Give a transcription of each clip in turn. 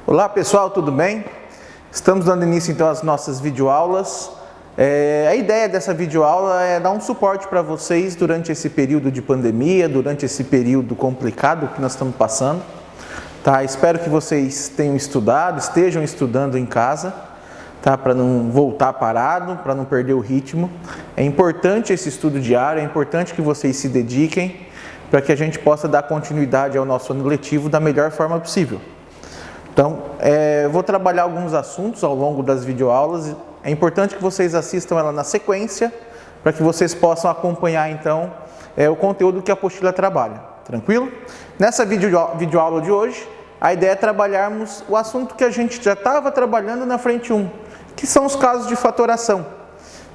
Olá pessoal, tudo bem? Estamos dando início então às nossas videoaulas. A ideia dessa videoaula é dar um suporte para vocês durante esse período de pandemia, durante esse período complicado que nós estamos passando. Tá? Espero que vocês tenham estudado, estejam estudando em casa, tá? Para não voltar parado, para não perder o ritmo. É importante esse estudo diário, é importante que vocês se dediquem para que a gente possa dar continuidade ao nosso ano letivo da melhor forma possível. Então, eu vou trabalhar alguns assuntos ao longo das videoaulas. É importante que vocês assistam ela na sequência, para que vocês possam acompanhar, então, o conteúdo que a apostila trabalha. Tranquilo? Nessa videoaula de hoje, a ideia é trabalharmos o assunto que a gente já estava trabalhando na frente 1, que são os casos de fatoração.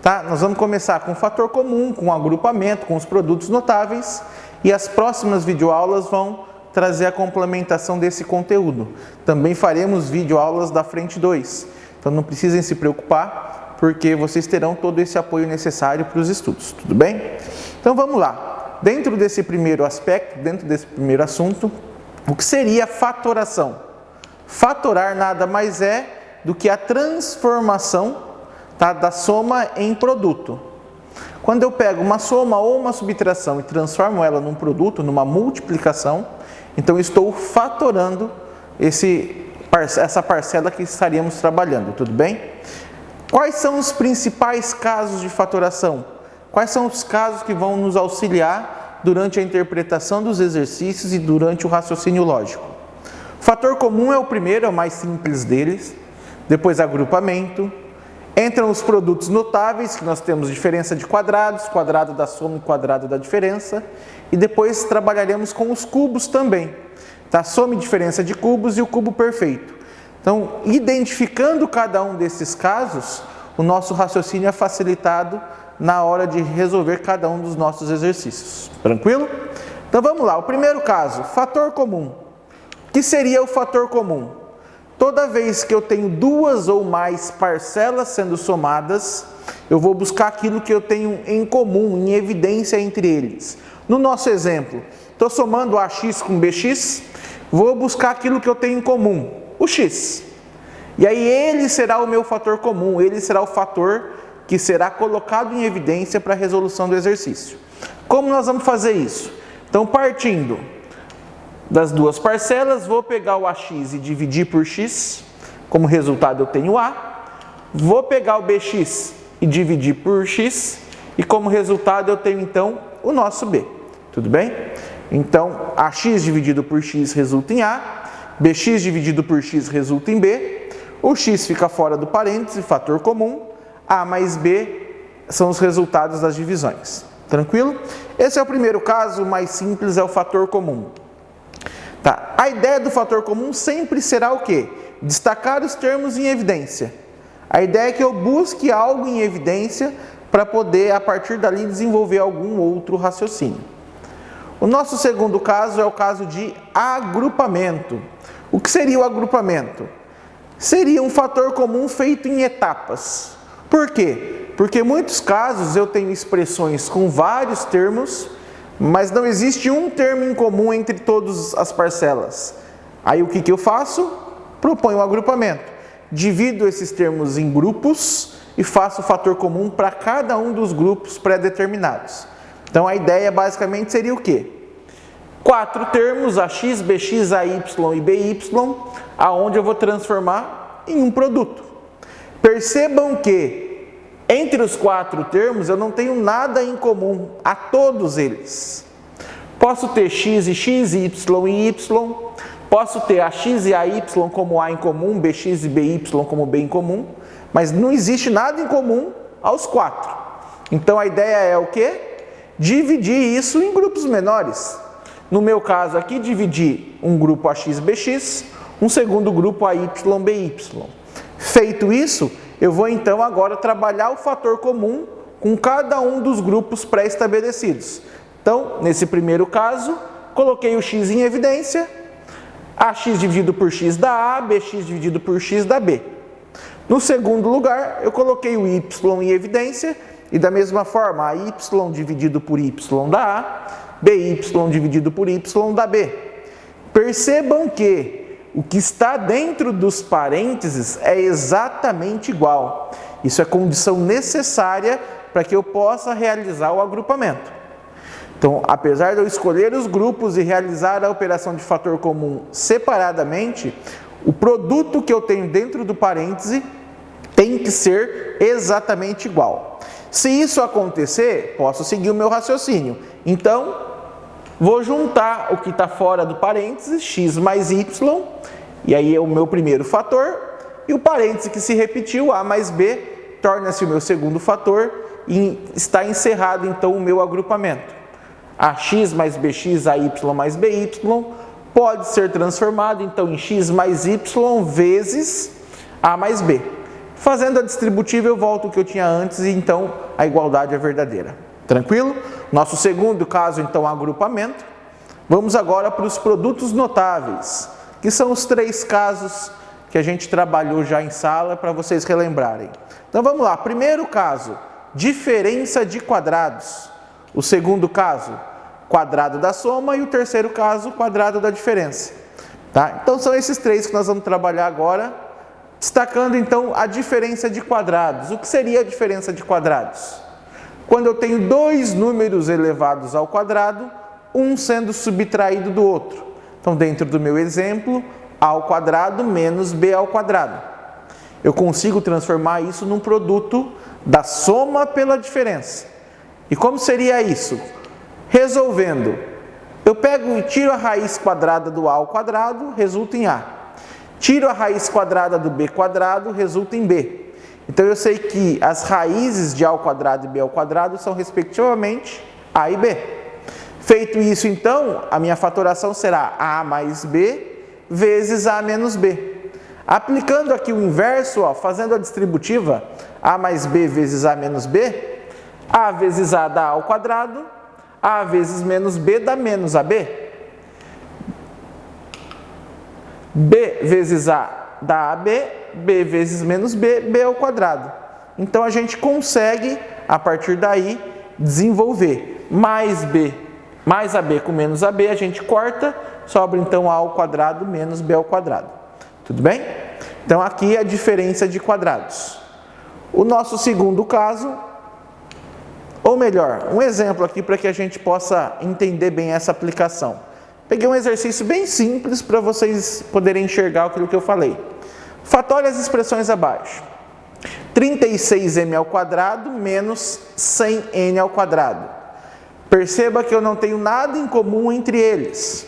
Tá? Nós vamos começar com o fator comum, com o agrupamento, com os produtos notáveis, e as próximas videoaulas vão trazer a complementação desse conteúdo. Também faremos videoaulas da frente 2, então não precisem se preocupar, porque vocês terão todo esse apoio necessário para os estudos, tudo bem? Então vamos lá. Dentro desse primeiro aspecto, dentro desse primeiro assunto, o que seria fatoração? Fatorar nada mais é do que a transformação, tá, da soma em produto. Quando eu pego uma soma ou uma subtração e transformo ela num produto, numa multiplicação, então eu estou fatorando essa parcela que estaríamos trabalhando, tudo bem? Quais são os principais casos de fatoração? Quais são os casos que vão nos auxiliar durante a interpretação dos exercícios e durante o raciocínio lógico? O fator comum é o primeiro, é o mais simples deles, depois agrupamento. Entram os produtos notáveis, que nós temos diferença de quadrados, quadrado da soma e quadrado da diferença. E depois trabalharemos com os cubos também. Tá? Soma e diferença de cubos e o cubo perfeito. Então, identificando cada um desses casos, o nosso raciocínio é facilitado na hora de resolver cada um dos nossos exercícios. Tranquilo? Então vamos lá. O primeiro caso, fator comum. O que seria o fator comum? Toda vez que eu tenho duas ou mais parcelas sendo somadas, eu vou buscar aquilo que eu tenho em comum, em evidência entre eles. No nosso exemplo, estou somando AX com BX, vou buscar aquilo que eu tenho em comum, o X. E aí ele será o meu fator comum, ele será o fator que será colocado em evidência para a resolução do exercício. Como nós vamos fazer isso? Então, partindo das duas parcelas, vou pegar o AX e dividir por X, como resultado eu tenho A. Vou pegar o BX e dividir por X, e como resultado eu tenho então o nosso B. Tudo bem? Então, AX dividido por X resulta em A, BX dividido por X resulta em B, o X fica fora do parêntese, fator comum, A mais B são os resultados das divisões. Tranquilo? Esse é o primeiro caso, o mais simples é o fator comum. Tá. A ideia do fator comum sempre será o quê? Destacar os termos em evidência. A ideia é que eu busque algo em evidência para poder, a partir dali, desenvolver algum outro raciocínio. O nosso segundo caso é o caso de agrupamento. O que seria o agrupamento? Seria um fator comum feito em etapas. Por quê? Porque em muitos casos eu tenho expressões com vários termos, mas não existe um termo em comum entre todas as parcelas. Aí o que eu faço? Proponho um agrupamento. Divido esses termos em grupos e faço o fator comum para cada um dos grupos pré-determinados. Então a ideia basicamente seria o quê? 4 termos, AX, BX, AY e BY, aonde eu vou transformar em um produto. Percebam que entre os 4 termos, eu não tenho nada em comum a todos eles. Posso ter x e x, y e y, posso ter AX e AY como A em comum, BX e BY como B em comum, mas não existe nada em comum aos 4. Então a ideia é o quê? Dividir isso em grupos menores. No meu caso aqui, dividir um grupo AX, BX, um segundo grupo AY, BY. Feito isso, eu vou então agora trabalhar o fator comum com cada um dos grupos pré-estabelecidos. Então, nesse primeiro caso, coloquei o X em evidência, AX dividido por X da A, BX dividido por X da B. No segundo lugar, eu coloquei o Y em evidência, e da mesma forma, AY dividido por Y da A, BY dividido por Y da B. Percebam que o que está dentro dos parênteses é exatamente igual. Isso é condição necessária para que eu possa realizar o agrupamento. Então, apesar de eu escolher os grupos e realizar a operação de fator comum separadamente, o produto que eu tenho dentro do parêntese tem que ser exatamente igual. Se isso acontecer, posso seguir o meu raciocínio. Então, vou juntar o que está fora do parêntese, x mais y, e aí é o meu primeiro fator, e o parêntese que se repetiu, a mais b, torna-se o meu segundo fator, e está encerrado então o meu agrupamento. Ax mais bx, ay mais by, pode ser transformado então em x mais y vezes a mais b. Fazendo a distributiva eu volto ao que eu tinha antes e então a igualdade é verdadeira. Tranquilo? Nosso segundo caso então agrupamento. Vamos agora para os produtos notáveis, que são os 3 casos que a gente trabalhou já em sala para vocês relembrarem. Então vamos lá, primeiro caso, diferença de quadrados. O segundo caso, quadrado da soma, e o terceiro caso, quadrado da diferença. Tá? Então são esses 3 que nós vamos trabalhar agora, destacando então a diferença de quadrados. O que seria a diferença de quadrados? Quando eu tenho 2 números elevados ao quadrado, um sendo subtraído do outro. Então dentro do meu exemplo, a ao quadrado menos b ao quadrado. Eu consigo transformar isso num produto da soma pela diferença. E como seria isso? Resolvendo, eu pego e tiro a raiz quadrada do a ao quadrado, resulta em a. Tiro a raiz quadrada do b quadrado, resulta em b. Então eu sei que as raízes de a ao quadrado e b ao quadrado são respectivamente a e b. Feito isso então, a minha fatoração será a mais b vezes a menos b. Aplicando aqui o inverso, fazendo a distributiva, a mais b vezes a menos b, a vezes a dá a ao quadrado, a vezes menos b dá menos ab. B vezes a dá ab, b vezes menos b, b ao quadrado. Então a gente consegue, a partir daí, desenvolver mais b, mais ab com menos ab, a gente corta, sobra então a ao quadrado menos b ao quadrado. Tudo bem? Então aqui é a diferença de quadrados. O nosso segundo caso, ou melhor, um exemplo aqui para que a gente possa entender bem essa aplicação. Peguei um exercício bem simples para vocês poderem enxergar aquilo que eu falei. Fatore as expressões abaixo. 36m ao quadrado menos 100n ao quadrado. Perceba que eu não tenho nada em comum entre eles.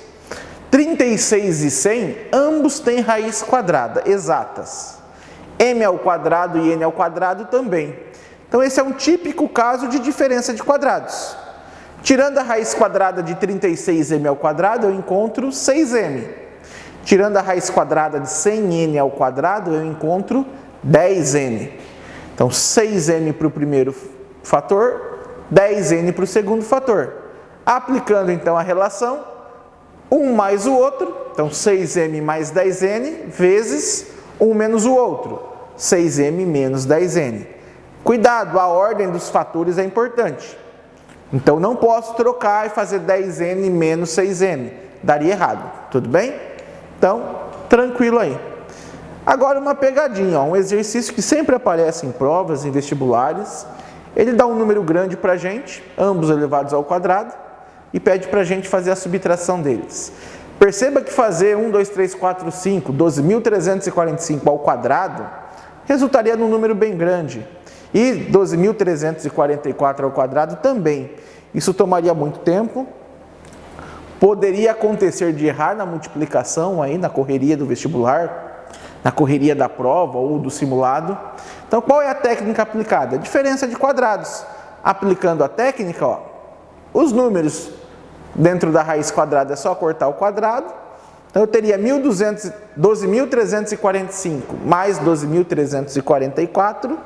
36 e 100, ambos têm raiz quadrada, exatas. M ao quadrado e n ao quadrado também. Então esse é um típico caso de diferença de quadrados. Tirando a raiz quadrada de 36m ao quadrado, eu encontro 6m. Tirando a raiz quadrada de 100n ao quadrado, eu encontro 10n. Então 6m para o primeiro fator, 10n para o segundo fator. Aplicando então a relação, um mais o outro, então 6m mais 10n, vezes um menos o outro, 6m menos 10n. Cuidado, a ordem dos fatores é importante. Então não posso trocar e fazer 10n menos 6n, daria errado, tudo bem? Então, tranquilo aí. Agora uma pegadinha, um exercício que sempre aparece em provas, em vestibulares. Ele dá um número grande para a gente, ambos elevados ao quadrado, e pede para a gente fazer a subtração deles. Perceba que fazer 1, 2, 3, 4, 5, 12.345 ao quadrado, resultaria num número bem grande. E 12.344 ao quadrado também. Isso tomaria muito tempo. Poderia acontecer de errar na multiplicação aí, na correria do vestibular, na correria da prova ou do simulado. Então, qual é a técnica aplicada? Diferença de quadrados. Aplicando a técnica, os números dentro da raiz quadrada é só cortar o quadrado. Então, eu teria 12.345 mais 12.344.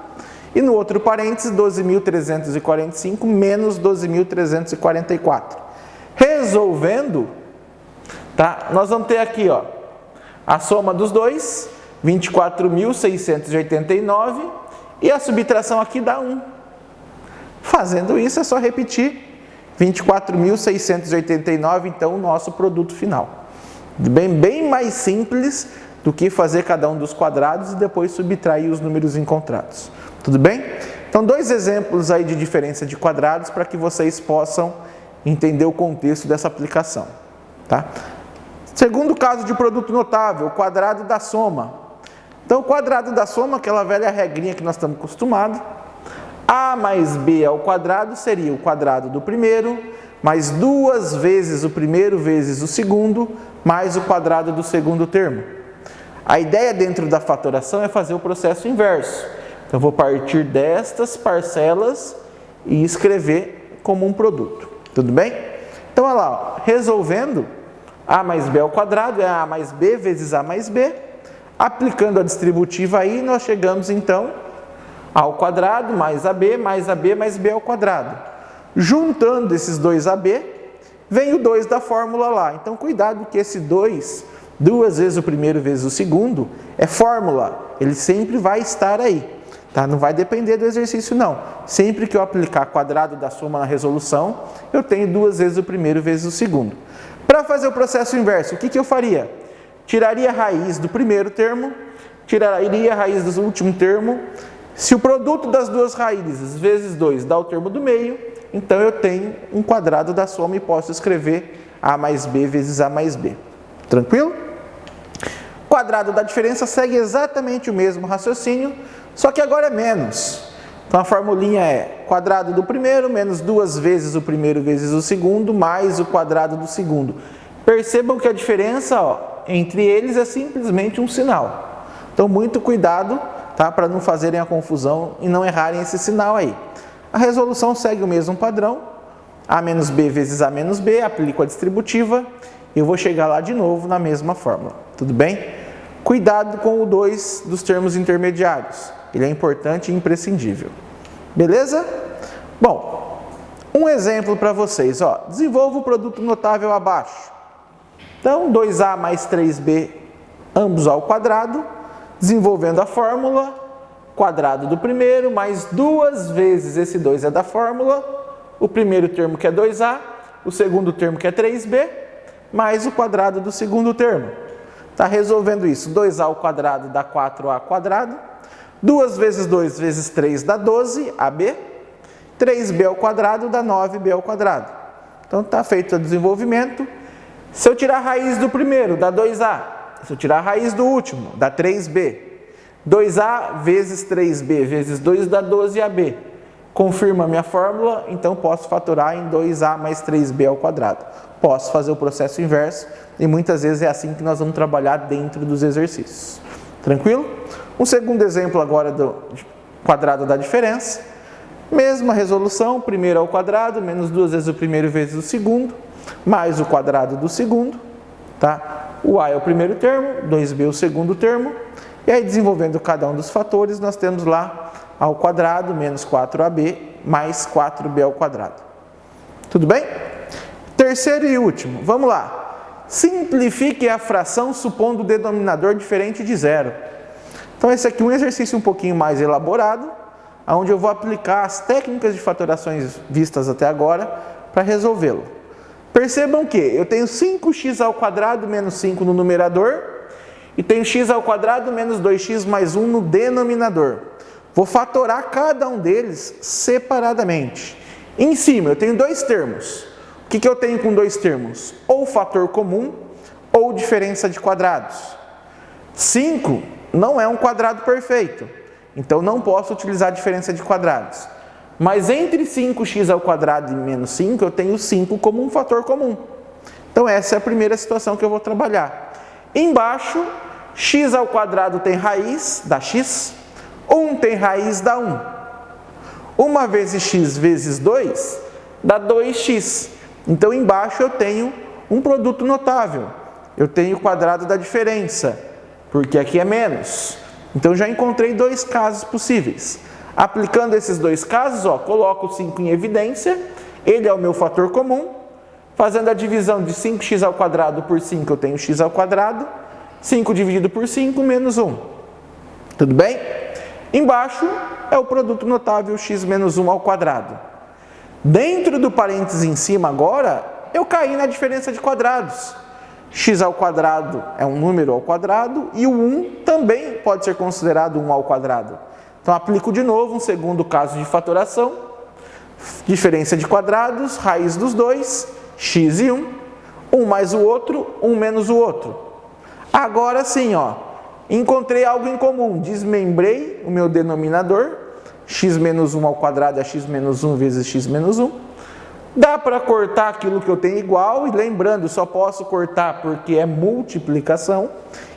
E no outro parênteses, 12.345 menos 12.344. Resolvendo, tá? Nós vamos ter aqui, a soma dos dois, 24.689, e a subtração aqui dá 1. Fazendo isso, é só repetir. 24.689, então, o nosso produto final. Bem mais simples do que fazer cada um dos quadrados e depois subtrair os números encontrados. Tudo bem? Então, 2 exemplos aí de diferença de quadrados para que vocês possam entender o contexto dessa aplicação. Tá? Segundo caso de produto notável, o quadrado da soma. Então, o quadrado da soma, aquela velha regrinha que nós estamos acostumados, a mais b ao quadrado seria o quadrado do primeiro, mais 2 vezes o primeiro vezes o segundo, mais o quadrado do segundo termo. A ideia dentro da fatoração é fazer o processo inverso. Então, eu vou partir destas parcelas e escrever como um produto. Tudo bem? Então, olha lá, ó, resolvendo, a mais b ao quadrado é a mais b vezes a mais b. Aplicando a distributiva aí, nós chegamos então ao quadrado mais ab mais b ao quadrado. Juntando esses dois AB, vem o 2 da fórmula lá. Então, cuidado que esse 2, 2 vezes o primeiro vezes o segundo, é fórmula. Ele sempre vai estar aí. Tá? Não vai depender do exercício, não. Sempre que eu aplicar quadrado da soma na resolução, eu tenho 2 vezes o primeiro vezes o segundo. Para fazer o processo inverso, o que eu faria? Tiraria a raiz do primeiro termo, tiraria a raiz do último termo. Se o produto das duas raízes vezes 2 dá o termo do meio, então eu tenho um quadrado da soma e posso escrever a mais b vezes a mais b. Tranquilo? Quadrado da diferença segue exatamente o mesmo raciocínio, só que agora é menos. Então a formulinha é quadrado do primeiro menos 2 vezes o primeiro vezes o segundo, mais o quadrado do segundo. Percebam que a diferença, ó, entre eles é simplesmente um sinal. Então muito cuidado, tá, para não fazerem a confusão e não errarem esse sinal aí. A resolução segue o mesmo padrão, a menos b vezes a menos b, aplico a distributiva e eu vou chegar lá de novo na mesma fórmula. Tudo bem? Cuidado com o 2 dos termos intermediários, ele é importante e imprescindível. Beleza? Bom, um exemplo para vocês, ó, desenvolva o produto notável abaixo. Então, 2a mais 3b, ambos ao quadrado, desenvolvendo a fórmula, quadrado do primeiro, mais 2 vezes esse 2 é da fórmula, o primeiro termo que é 2a, o segundo termo que é 3b, mais o quadrado do segundo termo. Está resolvendo isso, 2a ao quadrado dá 4a quadrado, 2 vezes 2 vezes 3 dá 12ab, 3b ao quadrado dá 9b ao quadrado. Então está feito o desenvolvimento. Se eu tirar a raiz do primeiro, dá 2a. Se eu tirar a raiz do último, dá 3b. 2a vezes 3b vezes 2 dá 12ab. Confirma a minha fórmula, então posso fatorar em 2a mais 3b ao quadrado. Posso fazer o processo inverso e muitas vezes é assim que nós vamos trabalhar dentro dos exercícios. Tranquilo? Um segundo exemplo agora do quadrado da diferença. Mesma resolução, primeiro ao quadrado, menos 2 vezes o primeiro vezes o segundo, mais o quadrado do segundo, tá? O a é o primeiro termo, 2b é o segundo termo, e aí desenvolvendo cada um dos fatores, nós temos lá ao quadrado menos 4ab mais 4b ao quadrado. Tudo bem? Terceiro e último, vamos lá. Simplifique a fração supondo o denominador diferente de zero. Então esse aqui é um exercício um pouquinho mais elaborado, onde eu vou aplicar as técnicas de fatorações vistas até agora para resolvê-lo. Percebam que eu tenho 5x ao quadrado menos 5 no numerador e tenho x ao quadrado menos 2x mais 1 no denominador. Vou fatorar cada um deles separadamente. Em cima eu tenho 2 termos. O que eu tenho com 2 termos? Ou fator comum ou diferença de quadrados. 5 não é um quadrado perfeito, então não posso utilizar a diferença de quadrados. Mas entre 5x ao quadrado e menos 5, eu tenho 5 como um fator comum. Então essa é a primeira situação que eu vou trabalhar. Embaixo, x ao quadrado tem raiz da x, 1 tem raiz da 1. 1 vezes x vezes 2 dá 2x. Então embaixo eu tenho um produto notável. Eu tenho o quadrado da diferença, porque aqui é menos. Então já encontrei 2 casos possíveis. Aplicando esses 2 casos, ó, coloco o 5 em evidência, ele é o meu fator comum. Fazendo a divisão de 5x ao quadrado por 5, eu tenho x ao quadrado. 5 dividido por 5, menos 1. Tudo bem? Embaixo é o produto notável x menos 1 ao quadrado. Dentro do parênteses em cima agora, eu caí na diferença de quadrados. x ao quadrado é um número ao quadrado e o 1 também pode ser considerado 1 ao quadrado. Então, aplico de novo um segundo caso de fatoração. Diferença de quadrados, raiz dos dois, x e 1. Um mais o outro, 1 menos o outro. Agora sim, encontrei algo em comum. Desmembrei o meu denominador. X menos 1 ao quadrado é x menos 1 vezes x menos 1. Dá para cortar aquilo que eu tenho igual. E lembrando, só posso cortar porque é multiplicação.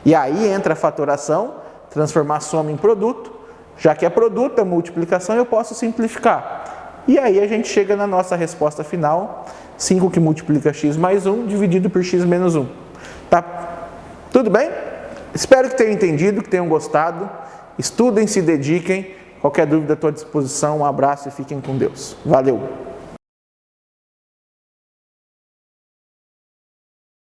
E aí entra a fatoração, transformar a soma em produto. Já que é produto, é multiplicação, eu posso simplificar. E aí a gente chega na nossa resposta final. 5 que multiplica x mais 1 dividido por x menos 1. Tá? Tudo bem? Espero que tenham entendido, que tenham gostado. Estudem, se dediquem. Qualquer dúvida, estou à disposição. Um abraço e fiquem com Deus. Valeu!